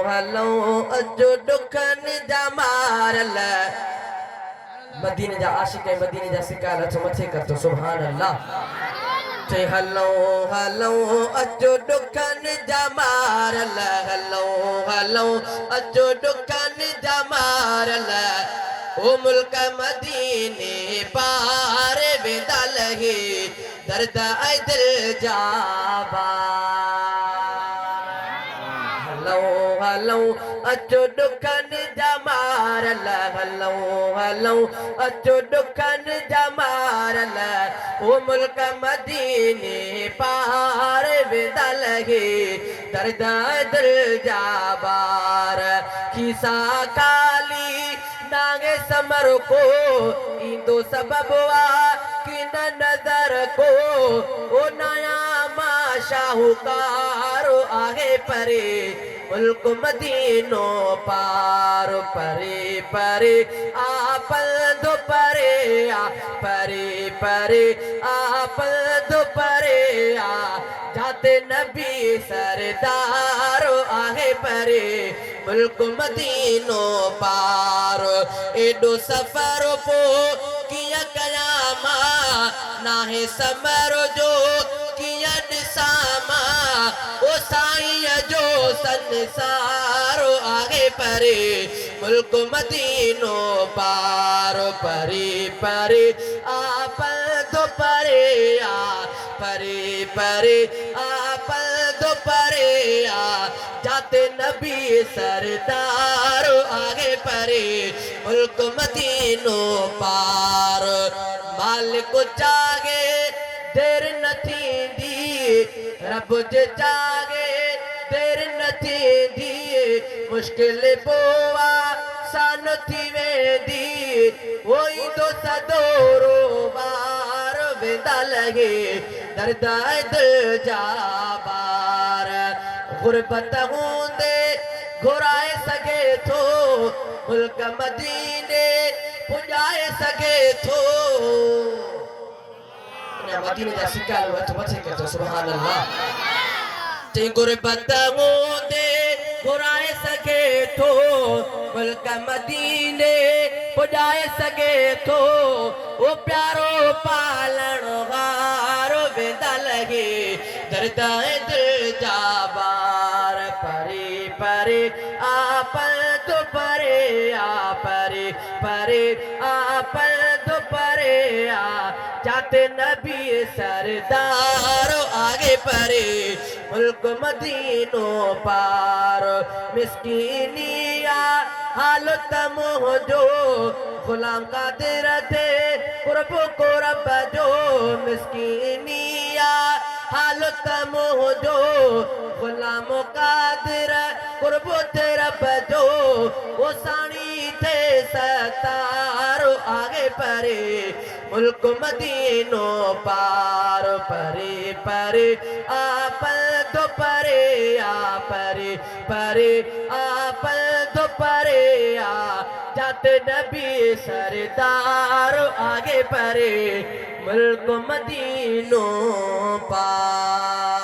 हलो अचो दुखन जा मारल मदीने जा आशिक मदीने जा सिकाल अचो मथे कर तो सुभान अल्लाह चे हलो हलो अचो दुखन जा मारल हलो हलो अचो दुखन जा मारल ओ मुल्क मदीने पार वेंदा लहे दर्द ऐ दिल जा हलो हलो अचो दुखन जा मारल हलो हलो अचो दुखन जा मारल ओ मुल्क मदीने पार वेंदा लहे दर्द दिल जा बार खीसा काली नागे समर को इंदो सबब वा कि न नजर को ओ नया मां शाहूकार आहे परे मुल्क मदीनो पार परे परे आपंदो परे आ परे परे आपंदो परे आ जाते नबी सरदार आहे परे मुल्क मदीनो पार एडो सफर पो किया कयामा नाहे समर जो किया निसामा ओ साईं जो संसार आगे परे मुल्क मदीनो पार परे परे आप दो परे आ परे परे आप दो परे आ जाते नबी सरदार आगे परे मुल्क मदीनो पार मालिक चागे देर न थींदी रब जे चागे देर न थींदी मुश्किल पोवा सान थी वेंदी वही तो सदोरो बार वेंदा लगे दर्द दिल जा बार गुरबत हूंदे घुराए सके थो मुल्क मदीने पुॼाए सके थो मदीने जा सिकाल अचो मथे कर तो सुभान अल्लाह ते गुरबत हूंदे घुराए सके थो मुल्क मदीने पुॼाए सके थो ओ प्यारो पालण वारो वेंदा लगे दर्द दिल जा बार परे परे आप तो परे आ परे परे आप तो परे आ जाते नबी सरदार आगे परे मुल्क मदीनो पार मिस्कीनिया हालत मोहजो गुलाम कादिर थे कुर्ब को रब जो मिस्कीनिया हालत मोहजो गुलाम कादिर कुर्ब थे रब जो वो साणी थे सतार आगे परे मुल्क मदीनो पार परे परे आप दो परे आ परे परे आप दो परे आ जाते नबी सरदार आगे परे मुल्क मदीनो पार।